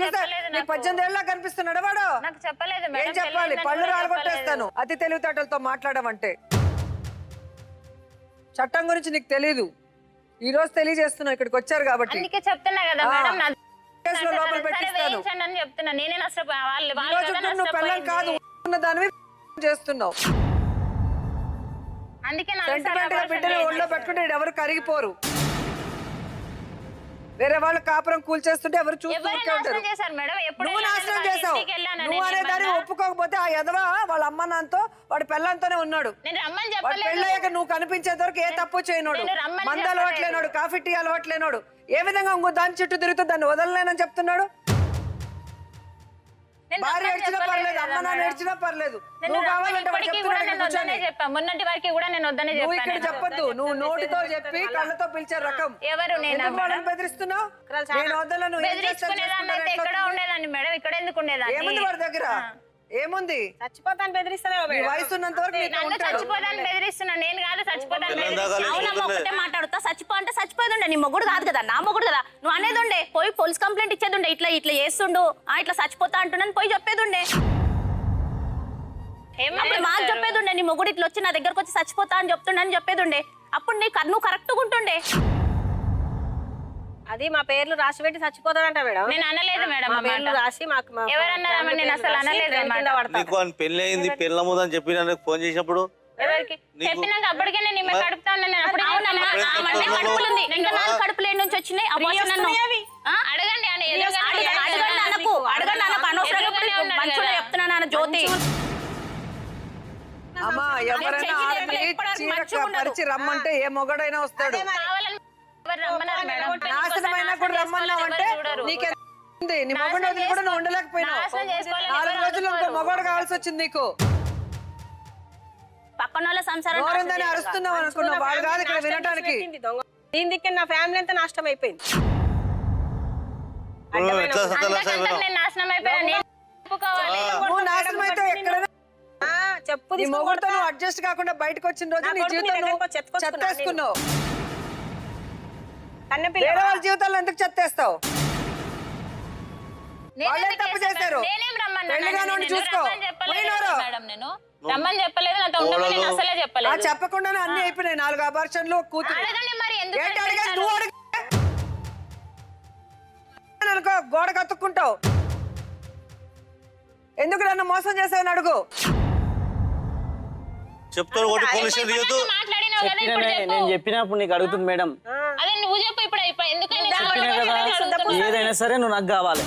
నీకు 18 ఏళ్ళ కనిపిస్తున్నాడు వాడు. నాకు చెప్పలేదు ఏం చెప్పాలి? పళ్ళు రాలగొట్టేస్తాను అతి తెలివితేటలతో మాట్లాడమంటే. చట్టం గురించి నీకు తెలీదు, ఈ రోజు తెలియజేస్తున్నావు ఇక్కడికి వచ్చారు కాబట్టి. అందుకే చెప్తున్నా కదా మేడం, లోపల పెట్టిస్తాను. చెప్తున్నా నేనే నష్టపోయి నువ్వు పిల్లలు కాదు ఉన్న దానివి చేస్తున్నావు. అందుకే సెంటిమెంట్ గా బిడ్డలు ఒళ్ళో పెట్టుకుంటే ఎవరు కరిగిపోరు. వేరే వాళ్ళు కాపురం కూల్చేస్తుంటే ఎవరు చూస్తూ ఉంటారు. నువ్వు నాశనం చేసావు. నువ్వు అనేదాన్ని ఒప్పుకోకపోతే ఆ ఎదవ వాళ్ళ అమ్మ నాన్నతో వాడి పిల్లలతోనే ఉన్నాడు. వాడి పెళ్ళయ్యాక నువ్వు కనిపించేంత వరకు ఏ తప్పు చేయనోడు, మందు అలవాట్లేనోడు, కాఫీ టీ అలవాట్లేనోడు ఏ విధంగా ఇంకో దాని చుట్టూ తిరుగుతూ దాన్ని వదలలేనని చెప్తున్నాడు. భార్య ఏడ్చినా పర్లేదు, అమ్మ నాన్న ఏడ్చినా పర్లేదు, నువ్వు కావాలంటే మొన్నటి వరకు కూడా నేను వద్దనే నువ్వు ఇక్కడ చెప్పొద్దు. నువ్వు నోటితో చెప్పి కళ్ళతో పిలిచే రకం. ఎవరు బెదిరిస్తున్నావు? నేను వద్దలను ఎక్కడ ఉండేదాన్ని మేడం, ఇక్కడ ఎందుకు ఉండేదాన్ని? ఏముంది వాడి దగ్గర? ఏముంది? చచ్చిపోతాను బెదిరిస్తాను. వయసు ఉన్నంత వరకు చచ్చిపోతాను బెదిరిస్తున్నా, నేను కాదు చచ్చిపోతాను. అవునమ్మా ఒకటే మాట్లాడుతా, చచ్చిపో అంటే చచ్చిపోయేది ఉండే. నీ మొగుడు కాదు కదా, నా మొగుడు కదా. నువ్వు అనేది ఉండే, పోయి పోలీస్ కంప్లైంట్ ఇచ్చేది ఉండే. ఇట్లా ఇట్లా చేస్తుండు, ఇట్లా చచ్చిపోతా అంటున్నాను పోయి చెప్పేది ఉండే. అప్పుడు మాకు చెప్పేది ఉండే, నీ మొగుడు ఇట్లా వచ్చి నా దగ్గరకు వచ్చి చచ్చిపోతా అని చెప్తుండని చెప్పేది ఉండే. అప్పుడు నువ్వు కరెక్ట్గా ఉంటుండే. అది మా పేర్లు రాసి పెట్టి చచ్చిపోతాడంట మేడం. నేను అనలేదు మేడం, మా పేర్లు రాసి మాకు ఎవరన్నారమ్మా? నేను అసలు అనలేదు. పెళ్లి అయింది, పెళ్ళముదని చెప్పి నాకు ఫోన్ చేసినప్పుడు చెప్పినాక అప్పటికే నేను ఈమె కడుపుతా ఉన్నాను. కడుపులేని నుంచి వచ్చినాయి అడగండి చెప్తున్నాను జ్యోతి. అమ్మా ఎవరైనా పరిచి రమ్మంటే ఏ మొగడైనా వస్తాడు. నాశనమైనా కూడా రమ్మన్నావంటే నీకేంది? నీ మొగడు వదిలి కూడా నువ్వు ఉండలేకపోయినావు. 4 రోజులు ఇంకో మొగడు కావాల్సి వచ్చింది నీకు. పక్కన వాళ్ళ సంసారం అరుస్తున్నావు అనుకున్నావు, వాడు కాదు ఇక్కడ వినటానికి. దీని దిక్కు నా ఫ్యామిలీ అంతా నాశనం అయిపోయింది. నువ్వు నాశనం అయితే ఎక్కడైనా చెప్పు. నీ మొగుడుతో నువ్వు అడ్జస్ట్ కాకుండా బయటకు వచ్చిన రోజు నీ జీవితం చెత్తేసుకున్నావు. వేరే వాళ్ళ జీవితాల్లో ఎందుకు చెత్తేస్తావు? వాళ్ళే తప్పు చేశారు. చూసుకో రమ్మని చెప్పలేదు, నాతో ఉండమని నేను అసలే చెప్పలేదు. చెప్పకుండానే అన్ని అయిపోయినాయి. 4 అబార్షన్లు కూతురు. అనుకో గోడ కత్తుక్కుంటావు. ఎందుకు నన్ను మోసం చేసావని అడుగు. చెప్తాను నేను చెప్పినప్పుడు నీకు అడుగుతుంది మేడం. అదే నువ్వు చెప్పు ఇప్పుడు. ఏదైనా సరే నువ్వు నాకు కావాలి.